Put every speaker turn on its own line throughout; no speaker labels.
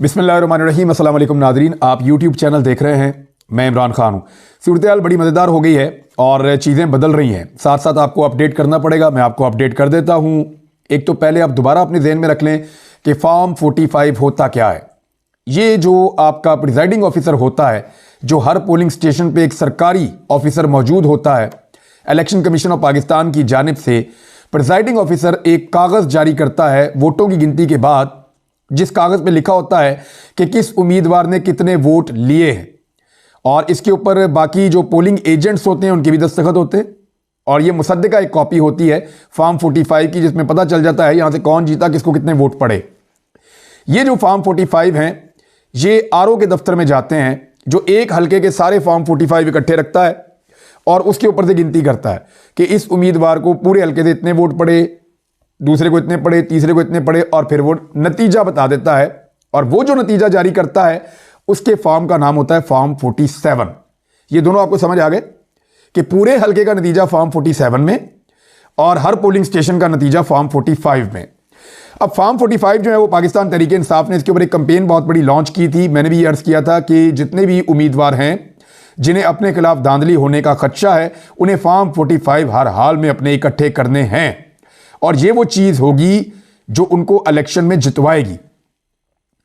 बिस्मिल्लाहिर्रहमानिर्रहीम। अस्सलाम वालेकुम नादरीन, आप यूट्यूब चैनल देख रहे हैं। मैं इमरान खान हूँ। सूरत बड़ी मज़ेदार हो गई है और चीज़ें बदल रही हैं, साथ साथ आपको अपडेट करना पड़ेगा। मैं आपको अपडेट कर देता हूँ। एक तो पहले आप दोबारा अपने जहन में रख लें कि फॉर्म 45 होता क्या है। ये जो आपका प्रिजाइडिंग ऑफिसर होता है, जो हर पोलिंग स्टेशन पे एक सरकारी ऑफिसर मौजूद होता है, इलेक्शन कमीशन ऑफ पाकिस्तान की जानिब से प्रिजाइडिंग ऑफिसर एक कागज़ जारी करता है वोटों की गिनती के बाद, जिस कागज़ पे लिखा होता है कि किस उम्मीदवार ने कितने वोट लिए हैं, और इसके ऊपर बाकी जो पोलिंग एजेंट्स होते हैं उनके भी दस्तखत होते हैं। और ये मुसद्दिका एक कॉपी होती है फॉर्म 45 की, जिसमें पता चल जाता है यहां से कौन जीता, किसको कितने वोट पड़े। ये जो फॉर्म 45 हैं, ये आरओ के दफ्तर में जाते हैं, जो एक हल्के के सारे फॉर्म 45 इकट्ठे रखता है और उसके ऊपर से गिनती करता है कि इस उम्मीदवार को पूरे हल्के से इतने वोट पड़े, दूसरे को इतने पड़े, तीसरे को इतने पड़े, और फिर वो नतीजा बता देता है। और वो जो नतीजा जारी करता है उसके फॉर्म का नाम होता है फॉर्म 47। ये दोनों आपको समझ आ गए कि पूरे हल्के का नतीजा फॉर्म 47 में और हर पोलिंग स्टेशन का नतीजा फॉर्म 45 में। अब फॉर्म 45 जो है वो पाकिस्तान तहरीक इंसाफ ने इसके ऊपर एक कंपेन बहुत बड़ी लॉन्च की थी। मैंने भी ये अर्ज किया था कि जितने भी उम्मीदवार हैं जिन्हें अपने खिलाफ धांधली होने का खदशा है, उन्हें फॉर्म 45 हर हाल में अपने इकट्ठे करने हैं। और ये वो चीज़ होगी जो उनको इलेक्शन में जितवाएगी।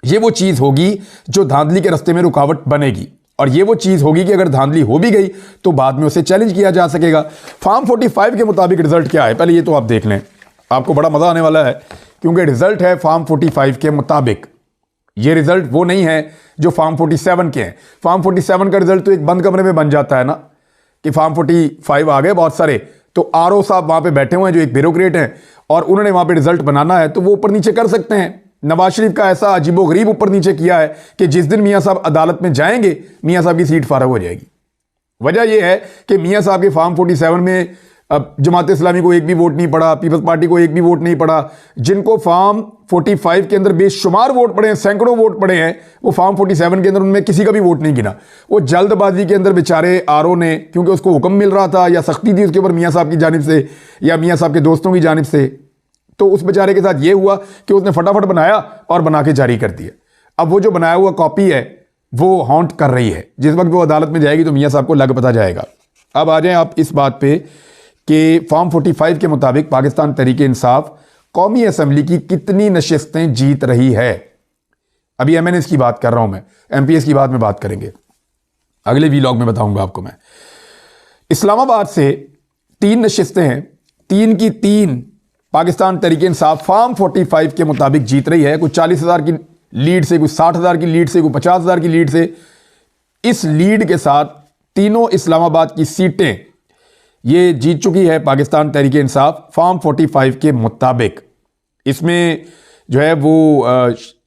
ये वो चीज़ होगी जो धांधली के रास्ते में रुकावट बनेगी। और ये वो चीज़ होगी कि अगर धांधली हो भी गई तो बाद में उसे चैलेंज किया जा सकेगा। फॉर्म 45 के मुताबिक रिजल्ट क्या है, पहले ये तो आप देख लें, आपको बड़ा मज़ा आने वाला है, क्योंकि रिजल्ट है फॉर्म 45 के मुताबिक। ये रिजल्ट वो नहीं है जो फॉर्म 47 के हैं। फॉर्म 47 का रिजल्ट तो एक बंद कमरे में बन जाता है ना, कि फॉर्म 45 आ गए बहुत सारे, तो आरओ साहब वहां पे बैठे हुए हैं जो एक ब्यूरोक्रेट हैं, और उन्होंने वहां पे रिजल्ट बनाना है तो वो ऊपर नीचे कर सकते हैं। नवाज शरीफ का ऐसा अजीबोगरीब ऊपर नीचे किया है कि जिस दिन मियां साहब अदालत में जाएंगे, मियां साहब की सीट फारग हो जाएगी। वजह यह है कि मियां साहब के फॉर्म 47 में अब जमात इस्लामी को एक भी वोट नहीं पड़ा, पीपल्स पार्टी को एक भी वोट नहीं पड़ा। जिनको फॉर्म 45 के अंदर बेशुमार वोट पड़े हैं, सैकड़ों वोट पड़े हैं, वो फॉर्म 47 के अंदर उनमें किसी का भी वोट नहीं गिना। वो जल्दबाजी के अंदर बेचारे आरओ ने, क्योंकि उसको हुक्म मिल रहा था या सख्ती थी उसके ऊपर मियां साहब की जानिब से या मियां साहब के दोस्तों की जानिब से, तो उस बेचारे के साथ ये हुआ कि उसने फटाफट बनाया और बना के जारी कर दिया। अब वो जो बनाया हुआ कॉपी है वो हॉन्ट कर रही है। जिस वक्त वो अदालत में जाएगी तो मियां साहब को लग पता जाएगा। अब आ जाएं आप इस बात पे कि फॉर्म 45 के मुताबिक पाकिस्तान तहरीक इंसाफ कौमी असम्बली की कितनी नशिस्तें जीत रही है। अभी एमएनएस की बात कर रहा हूं मैं, एमपीएस की बाद में बात करेंगे, अगले वीलॉग में बताऊंगा आपको मैं। इस्लामाबाद से 3 नशिस्तें हैं, 3 की 3 पाकिस्तान तहरीक इंसाफ फॉर्म 45 के मुताबिक जीत रही है। कुछ 40,000 की लीड से, कुछ 60,000 की लीड से, कुछ 50,000 की लीड से। इस लीड के साथ तीनों इस्लामाबाद की सीटें ये जीत चुकी है पाकिस्तान तहरीक इंसाफ फॉर्म 45 के मुताबिक। इसमें जो है वो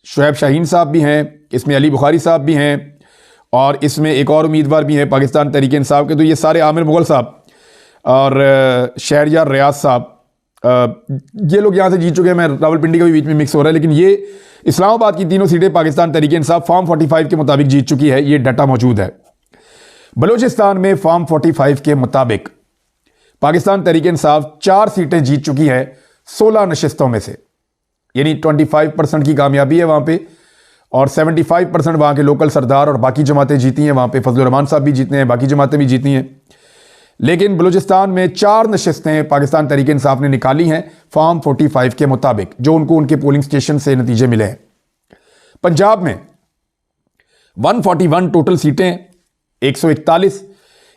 शुएब शाहीन साहब भी हैं, इसमें अली बुखारी साहब भी हैं, और इसमें एक और उम्मीदवार भी हैं पाकिस्तान तहरीक इंसाफ के। तो ये सारे आमिर मुगल साहब और शहरयार रियाज साहब, ये लोग यहाँ से जीत चुके हैं। मैं रावलपिंडी का भी बीच में मिक्स हो रहा है, लेकिन ये इस्लामाबाद की तीनों सीटें पाकिस्तान तहरीक इंसाफ फॉर्म 45 के मुताबिक जीत चुकी है। ये डाटा मौजूद है। बलूचिस्तान में फॉर्म 45 के मुताबिक पाकिस्तान तहरीक इंसाफ 4 सीटें जीत चुकी है 16 नशिस्तों में से, यानी 25% की कामयाबी है वहां पे, और 75% वहां के लोकल सरदार और बाकी जमातें जीती हैं। वहां पे फजलुर रहमान साहब भी जीते हैं, बाकी जमातें भी जीती हैं। लेकिन बलूचिस्तान में 4 नशिस्तें पाकिस्तान तहरीक इंसाफ ने निकाली हैं फॉर्म 45 के मुताबिक, जो उनको उनके पोलिंग स्टेशन से नतीजे मिले हैं। पंजाब में 141 टोटल सीटें, 141,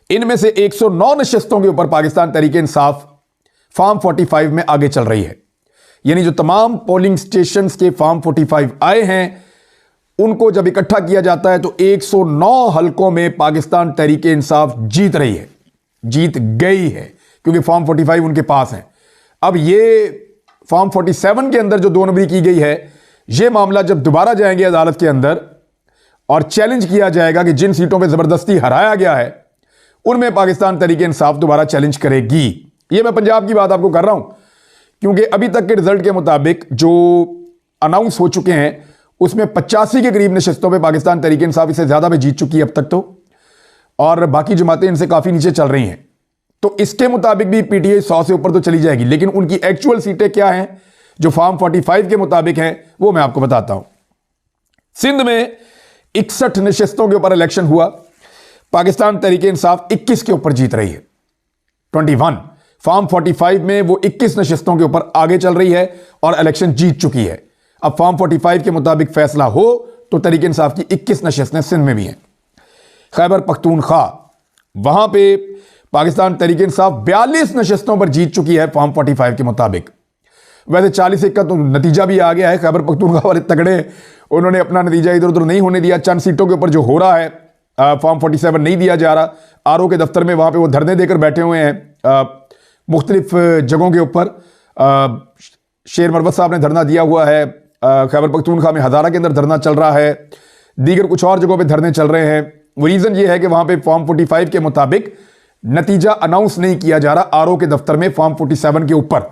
इनमें से 109 नशिस्तों के ऊपर पाकिस्तान तहरीक इंसाफ फॉर्म 45 में आगे चल रही है। यानी जो तमाम पोलिंग स्टेशंस के फॉर्म 45 आए हैं उनको जब इकट्ठा किया जाता है तो 109 हलकों में पाकिस्तान तहरीक इंसाफ जीत रही है, जीत गई है, क्योंकि फॉर्म 45 उनके पास है। अब ये फॉर्म 47 के अंदर जो 2 नंबरी की गई है, यह मामला जब दोबारा जाएंगे अदालत के अंदर और चैलेंज किया जाएगा कि जिन सीटों पर जबरदस्ती हराया गया है उनमें पाकिस्तान तहरीक इंसाफ दोबारा चैलेंज करेगी। यह मैं पंजाब की बात आपको कर रहा हूं, क्योंकि अभी तक के रिजल्ट के मुताबिक जो अनाउंस हो चुके हैं उसमें 85 के करीब नशिस्तों पे पाकिस्तान तहरीक इंसाफ इससे ज्यादा में जीत चुकी है अब तक तो, और बाकी जमातें इनसे काफी नीचे चल रही हैं। तो इसके मुताबिक भी पीटीआई 100 से ऊपर तो चली जाएगी, लेकिन उनकी एक्चुअल सीटें क्या हैं जो फॉर्म 45 के मुताबिक हैं वो मैं आपको बताता हूं। सिंध में 61 नशिस्तों के ऊपर इलेक्शन हुआ, पाकिस्तान तहरीके इंसाफ 21 के ऊपर जीत रही है। 21 फॉर्म 45 में वो 21 नशिस्तों के ऊपर आगे चल रही है और इलेक्शन जीत चुकी है। अब फॉर्म 45 के मुताबिक फैसला हो तो तहरीके इंसाफ की 21 नशिस्तें सिंध में भी हैं। खैबर पख्तूनख्वा, वहां पे पाकिस्तान तहरीके इंसाफ 42 नशिस्तों पर जीत चुकी है फॉर्म 45 के मुताबिक। वैसे 40 का तो नतीजा भी आ गया है। खैबर पख्तूनख्वा वाले तगड़े, उन्होंने अपना नतीजा इधर उधर नहीं होने दिया। चंद सीटों के ऊपर जो हो रहा है, फॉर्म 47 नहीं दिया जा रहा। आरओ के दफ्तर में वहां पे वो धरने देकर बैठे हुए हैं मुख्तलिफ जगहों के ऊपर। शेर मरवत साहब ने धरना दिया हुआ है, खैबर पख्तूनख्वा में हज़ारा के अंदर धरना चल रहा है, दीगर कुछ और जगहों पे धरने चल रहे हैं। वो रीज़न ये है कि वहां पे फॉर्म 45 के मुताबिक नतीजा अनाउंस नहीं किया जा रहा आरओ के दफ्तर में फॉर्म 47 के ऊपर।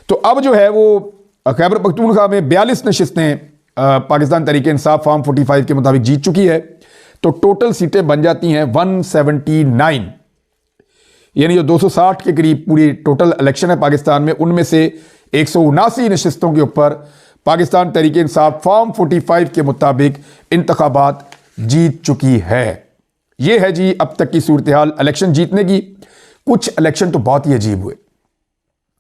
तो अब जो है वो खैबर पख्तूनख्वा में 42 नशिस्तें पाकिस्तान तहरीके इंसाफ फॉर्म 45 के मुताबिक जीत चुकी है। तो टोटल सीटें बन जाती हैं 179, यानी जो 260 के करीब पूरी टोटल इलेक्शन है पाकिस्तान में, उनमें से 179 नशिस्तों के ऊपर पाकिस्तान तहरीके इंसाफ फॉर्म 45 के मुताबिक इंतखाबात जीत चुकी है। यह है जी अब तक की सूरत हाल इलेक्शन जीतने की। कुछ इलेक्शन तो बहुत ही अजीब हुए,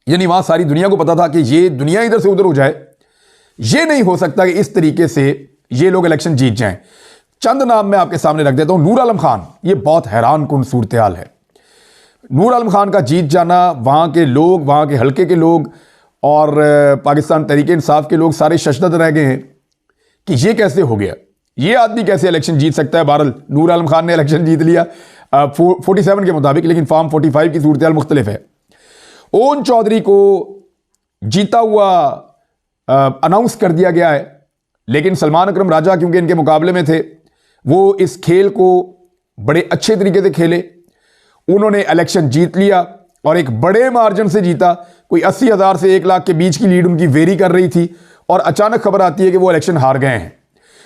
यानी वहां सारी दुनिया को पता था कि ये दुनिया इधर से उधर हो जाए, ये नहीं हो सकता कि इस तरीके से ये लोग इलेक्शन जीत जाएं। चंद नाम मैं आपके सामने रख देता हूं। नूर आलम खान, ये बहुत हैरान कुन सूरत हाल है। नूर आलम खान का जीत जाना, वहां के लोग, वहां के हल्के के लोग और पाकिस्तान तहरीके इंसाफ के लोग सारे शशदत रह गए हैं कि ये कैसे हो गया, ये आदमी कैसे इलेक्शन जीत सकता है। बहरहाल नूर आलम खान ने इलेक्शन जीत लिया 47 के मुताबिक, लेकिन फॉर्म 45 की सूरत हाल मुख्तलिफ है। ओन चौधरी को जीता हुआ अनाउंस कर दिया गया है, लेकिन सलमान अकरम राजा क्योंकि इनके मुकाबले में थे, वो इस खेल को बड़े अच्छे तरीके से खेले। उन्होंने इलेक्शन जीत लिया और एक बड़े मार्जिन से जीता। कोई 80,000 से 1 लाख के बीच की लीड उनकी वेरी कर रही थी और अचानक खबर आती है कि वो इलेक्शन हार गए हैं।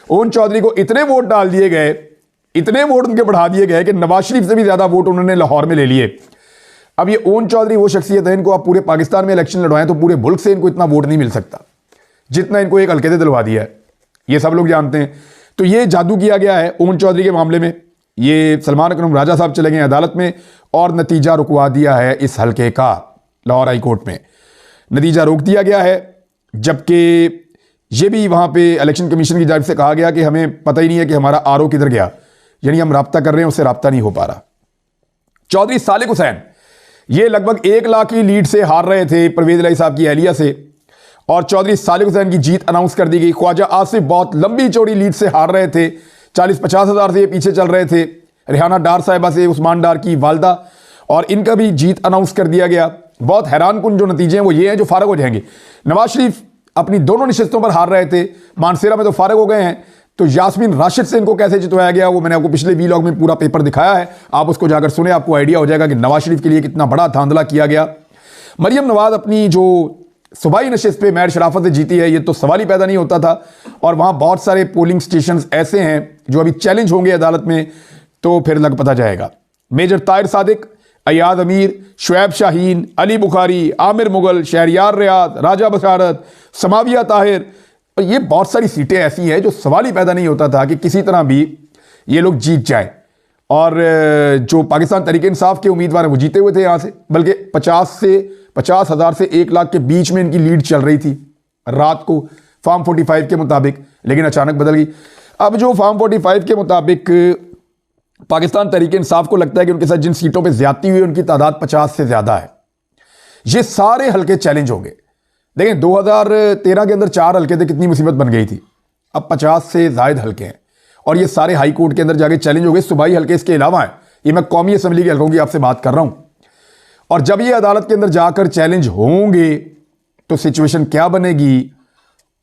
ओन चौधरी को इतने वोट डाल दिए गए, इतने वोट उनके बढ़ा दिए गए कि नवाज शरीफ से भी ज्यादा वोट उन्होंने लाहौर में ले लिए। अब ये ओन चौधरी वो शख्सियत है, इनको आप पूरे पाकिस्तान में इलेक्शन लड़वाएं तो पूरे मुल्क से इनको इतना वोट नहीं मिल सकता जितना इनको एक हल्के से दिलवा दिया है। ये सब लोग जानते हैं। तो ये जादू किया गया है ओन चौधरी के मामले में। ये सलमान अकरम राजा साहब चले गए अदालत में और नतीजा रुकवा दिया है इस हल्के का। लाहौर हाई कोर्ट में नतीजा रोक दिया गया है, जबकि ये भी वहां पे इलेक्शन कमीशन की जानिब से कहा गया कि हमें पता ही नहीं है कि हमारा आरओ किधर गया, यानी हम राब्ता कर रहे हैं, उससे राब्ता नहीं हो पा रहा। चौधरी सालिक हुसैन, ये लगभग 1 लाख की लीड से हार रहे थे परवेज इलाही साहब की एहलिया से, और चौधरी सालिक हुसैन की जीत अनाउंस कर दी गई। ख्वाजा आसिफ बहुत लंबी चौड़ी लीड से हार रहे थे, 40-50 हज़ार से ये पीछे चल रहे थे रेहाना डार साहिबा से, उस्मान डार की वालदा, और इनका भी जीत अनाउंस कर दिया गया। बहुत हैरान कुन जो नतीजे हैं वो ये हैं जो फारग हो जाएंगे। नवाज शरीफ अपनी दोनों नशिस्तों पर हार रहे थे, मानसेरा में तो फारग हो गए हैं, तो यास्मीन राशिद से इनको कैसे जितवाया गया वो मैंने आपको पिछले वीलॉग में पूरा पेपर दिखाया है, आप उसको जाकर सुने, आपको आइडिया हो जाएगा कि नवाज शरीफ के लिए कितना बड़ा धांधला किया गया। मरियम नवाज अपनी जो सूबाई नशिस्त पे मैर शराफत से जीती है, ये तो सवाल ही पैदा नहीं होता था। और वहां बहुत सारे पोलिंग स्टेशन ऐसे हैं जो अभी चैलेंज होंगे अदालत में, तो फिर लग पता जाएगा। मेजर ताहिर सादिक, अयाद अमीर, शुएब शाहीन, अली बुखारी, आमिर मुगल, शहरियार रियाद, राजा बशारत, समाविया ताहिर, और ये बहुत सारी सीटें ऐसी हैं जो सवाल ही पैदा नहीं होता था कि किसी तरह भी ये लोग जीत जाए। और जो पाकिस्तान तहरीके इंसाफ के उम्मीदवार हैं वो जीते हुए थे यहाँ से, बल्कि 50 हज़ार से 1 लाख के बीच में इनकी लीड चल रही थी रात को फॉर्म 45 के मुताबिक, लेकिन अचानक बदल गई। अब जो फॉर्म 45 के मुताबिक पाकिस्तान तहरीके इंसाफ को लगता है कि उनके साथ जिन सीटों पे ज्यादती हुई उनकी तादाद 50 से ज्यादा है, ये सारे हल्के चैलेंज होंगे। देखें 2013 के अंदर 4 हल्के थे, कितनी मुसीबत बन गई थी। अब 50 से ज्यादा हल्के हैं और ये सारे हाई कोर्ट के अंदर जाके चैलेंज हो गए। सूबाई हल्के इसके अलावा हैं, ये मैं कौमी असम्बली के हल्कों की आपसे बात कर रहा हूं। और जब ये अदालत के अंदर जाकर चैलेंज होंगे तो सिचुएशन क्या बनेगी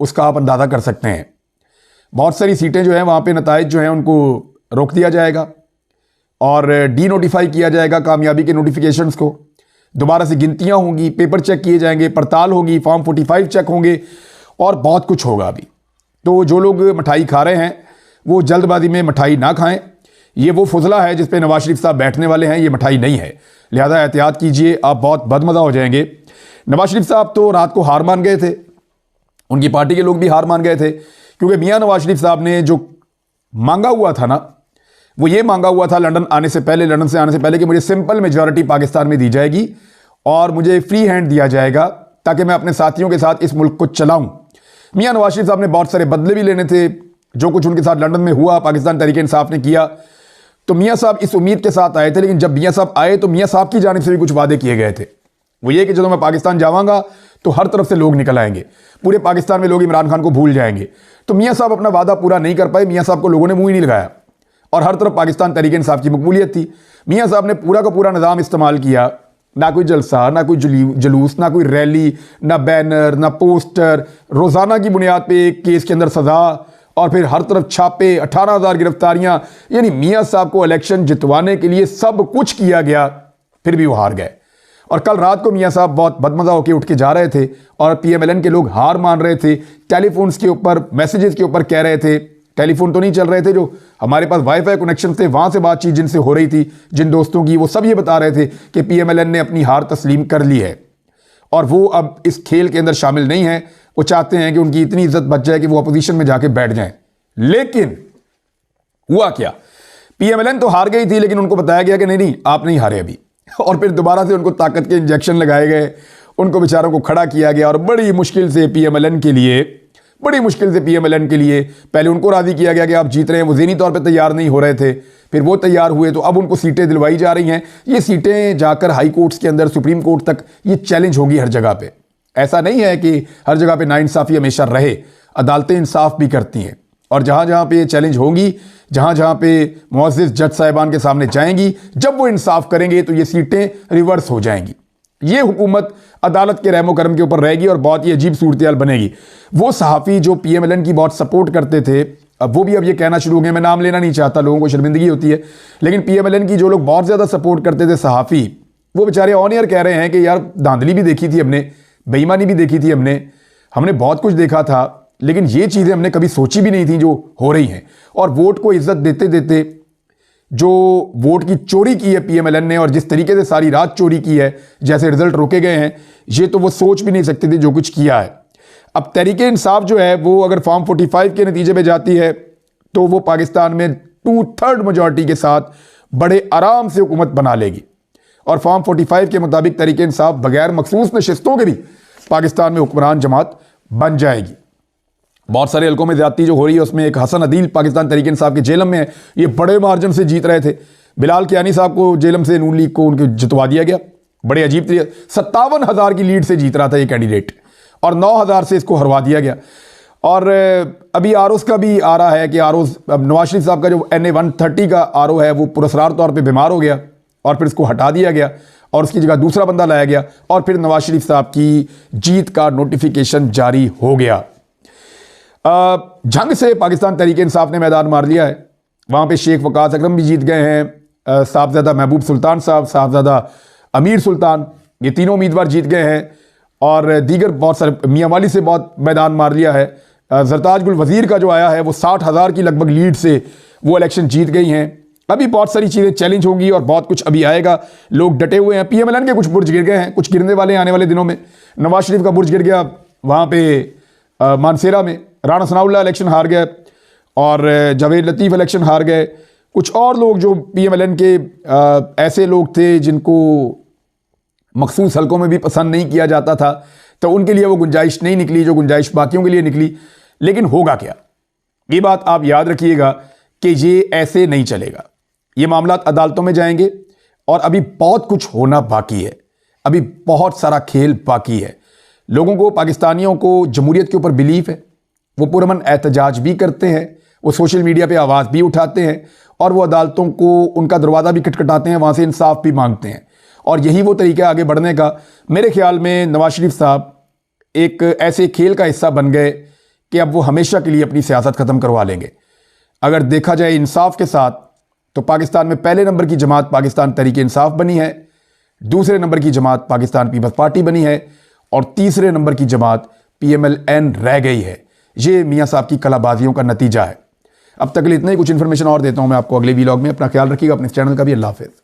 उसका आप अंदाजा कर सकते हैं। बहुत सारी सीटें जो हैं वहां पे नताइज जो हैं उनको रोक दिया जाएगा और डी नोटिफाई किया जाएगा कामयाबी के नोटिफिकेशंस को। दोबारा से गिनतियां होंगी, पेपर चेक किए जाएंगे, पड़ताल होगी, फॉर्म 45 चेक होंगे और बहुत कुछ होगा अभी। तो जो लोग मिठाई खा रहे हैं वो जल्दबाजी में मिठाई ना खाएं। ये वो फुजला है जिस पे नवाज शरीफ साहब बैठने वाले हैं, ये मिठाई नहीं है, लिहाजा एहतियात कीजिए, आप बहुत बदमजा हो जाएंगे। नवाज शरीफ साहब तो रात को हार मान गए थे, उनकी पार्टी के लोग भी हार मान गए थे क्योंकि मियां नवाज शरीफ साहब ने जो मांगा हुआ था ना, वो ये मांगा हुआ था लंदन से आने से पहले कि मुझे सिंपल मेजॉरिटी पाकिस्तान में दी जाएगी और मुझे फ्री हैंड दिया जाएगा ताकि मैं अपने साथियों के साथ इस मुल्क को चलाऊं। मियां नवाज शरीफ साहब ने बहुत सारे बदले भी लेने थे। जो कुछ उनके साथ लंदन में हुआ, पाकिस्तान तहरीक इंसाफ ने किया, तो मियां साहब इस उम्मीद के साथ आए थे। लेकिन जब मियां साहब आए तो मियां साहब की जानिब से भी कुछ वादे किए गए थे। वो ये कि ਜਦੋਂ मैं पाकिस्तान जाऊंगा तो हर तरफ से लोग निकल आएंगे, पूरे पाकिस्तान में लोग इमरान खान को भूल जाएंगे। तो मियां साहब अपना वादा पूरा नहीं कर पाए। मियां साहब को लोगों ने मुंह ही नहीं लगाया और हर तरफ पाकिस्तान तहरीक इंसाफ की मकबूलियत थी। मियां साहब ने पूरा का पूरा निज़ाम इस्तेमाल किया, ना कोई जलसा, ना कोई जुलूस, ना कोई रैली, ना बैनर, ना पोस्टर, रोज़ाना की बुनियाद पे एक केस के अंदर सजा और फिर हर तरफ छापे, 18,000 गिरफ्तारियां। यानी मियां साहब को इलेक्शन जितवाने के लिए सब कुछ किया गया, फिर भी वो हार गए। और कल रात को मियां साहब बहुत बदमजा होकर उठ के जा रहे थे और PMLN के लोग हार मान रहे थे। टेलीफोन्स के ऊपर, मैसेजेस के ऊपर कह रहे थे, टेलीफोन तो नहीं चल रहे थे, जो हमारे पास वाईफाई कनेक्शन थे वहां से बातचीत जिनसे हो रही थी, जिन दोस्तों की, वो सब ये बता रहे थे कि PMLN ने अपनी हार तस्लीम कर ली है और वो अब इस खेल के अंदर शामिल नहीं है। वो चाहते हैं कि उनकी इतनी इज्जत बच जाए कि वो अपोजिशन में जाके बैठ जाएं। लेकिन हुआ क्या, PMLN तो हार गई थी, लेकिन उनको बताया गया कि नहीं आप नहीं हारे अभी। और फिर दोबारा से उनको ताकत के इंजेक्शन लगाए गए, उनको बेचारों को खड़ा किया गया और बड़ी मुश्किल से PMLN के लिए पहले उनको राजी किया गया कि आप जीत रहे हैं। वो ज़हनी तौर पे तैयार नहीं हो रहे थे, फिर वो तैयार हुए तो अब उनको सीटें दिलवाई जा रही हैं। ये सीटें जाकर हाई कोर्ट्स के अंदर, सुप्रीम कोर्ट तक ये चैलेंज होगी हर जगह पे। ऐसा नहीं है कि हर जगह पे नाइंसाफ़ी हमेशा रहे, अदालतें इंसाफ भी करती हैं और जहाँ जहाँ पे ये चैलेंज होंगी, जहाँ जहाँ पे मुअज़्ज़िज़ जज साहिबान के सामने जाएंगी, जब वो इंसाफ करेंगे तो ये सीटें रिवर्स हो जाएंगी। ये हुकूमत अदालत के रहमो करम के ऊपर रहेगी और बहुत ही अजीब सूरत बनेगी। वो सहाफ़ी जो PMLN की बहुत सपोर्ट करते थे, अब वो भी अब ये कहना शुरू हो गए, मैं नाम लेना नहीं चाहता, लोगों को शर्मिंदगी होती है, लेकिन PMLN की जो लोग बहुत ज़्यादा सपोर्ट करते थे सहाफ़ी, वो बेचारे ऑन एयर कह रहे हैं कि यार धांधली भी देखी थी हमने, बेईमानी भी देखी थी हमने बहुत कुछ देखा था, लेकिन ये चीज़ें हमने कभी सोची भी नहीं थी जो हो रही हैं। और वोट को इज्जत देते देते जो वोट की चोरी की है PMLN ने और जिस तरीके से सारी रात चोरी की है, जैसे रिजल्ट रोके गए हैं, ये तो वो सोच भी नहीं सकते थे जो कुछ किया है। अब तहरीक इंसाफ जो है वो अगर फॉर्म 45 के नतीजे में जाती है तो वो पाकिस्तान में 2/3 मेजॉरिटी के साथ बड़े आराम से हुकूमत बना लेगी और फॉर्म 45 के मुताबिक तहरीक इंसाफ बगैर मखसूस नशिस्तों के भी पाकिस्तान में हुक्मरान जमात बन जाएगी। बहुत सारे हल्कों में ज्यादती जो हो रही है उसमें एक हसन अदील पाकिस्तान तहरीक इंसाफ के जेलम में है, ये बड़े मार्जिन से जीत रहे थे। बिलाल कियानी साहब को जेलम से नून लीग को उनको जितवा दिया गया, बड़े अजीब तरीके, 57,000 की लीड से जीत रहा था ये कैंडिडेट और 9,000 से इसको हरवा दिया गया। और अभी आरोज का भी आ रहा है कि आरोज, अब नवाज शरीफ साहब का जो NA 130 का आरो है वो पुरस्कार तौर पर बीमार हो गया और फिर इसको हटा दिया गया और उसकी जगह दूसरा बंदा लाया गया और फिर नवाज शरीफ साहब की जीत का नोटिफिकेशन जारी हो गया। जंग से पाकिस्तान तहरीक इंसाफ ने मैदान मार लिया है। वहाँ पे शेख वकास अकरम भी जीत गए हैं, साहबजादा महबूब सुल्तान साहब, साहबजादा अमीर सुल्तान, ये तीनों उम्मीदवार जीत गए हैं और दीगर बहुत सारे, मियाँ वाली से बहुत मैदान मार लिया है। जरताज गुल वज़ीर का जो आया है वो 60,000 की लगभग लीड से वो इलेक्शन जीत गई हैं। अभी बहुत सारी चीज़ें चैलेंज होंगी और बहुत कुछ अभी आएगा। लोग डटे हुए हैं। PMLN के कुछ बुर्ज गिर गए हैं, कुछ गिरने वाले आने वाले दिनों में। नवाज शरीफ का बुर्ज गिर गया वहाँ पे मानसेरा में, राणा सनाउल्लाह इलेक्शन हार गए और जावेद लतीफ़ इलेक्शन हार गए। कुछ और लोग जो PMLN के ऐसे लोग थे जिनको मखसूस हलकों में भी पसंद नहीं किया जाता था, तो उनके लिए वो गुंजाइश नहीं निकली जो गुंजाइश बाकियों के लिए निकली। लेकिन होगा क्या, ये बात आप याद रखिएगा कि ये ऐसे नहीं चलेगा। ये मामला अदालतों में जाएंगे और अभी बहुत कुछ होना बाकी है, अभी बहुत सारा खेल बाकी है। लोगों को, पाकिस्तानियों को जमहूरियत के ऊपर बिलीफ है, वो पुरअमन एहतजाज भी करते हैं, वो सोशल मीडिया पे आवाज़ भी उठाते हैं और वो अदालतों को उनका दरवाज़ा भी खटखटाते हैं, वहाँ से इंसाफ भी मांगते हैं। और यही वो तरीका आगे बढ़ने का। मेरे ख्याल में नवाज शरीफ साहब एक ऐसे खेल का हिस्सा बन गए कि अब वो हमेशा के लिए अपनी सियासत ख़त्म करवा लेंगे। अगर देखा जाए इंसाफ के साथ तो पाकिस्तान में पहले नंबर की जमात पाकिस्तान तहरीक इंसाफ बनी है, दूसरे नंबर की जमात पाकिस्तान पीपल्स पार्टी बनी है और तीसरे नंबर की जमात PMLN रह गई है। ये मियाँ साहब की कलाबाजियों का नतीजा है। अब तक के लिए इतना ही। कुछ इन्फॉर्मेशन और देता हूँ मैं आपको अगले वीलॉग में। अपना ख्याल रखिएगा, अपने चैनल का भी। अल्लाह हाफ़िज़।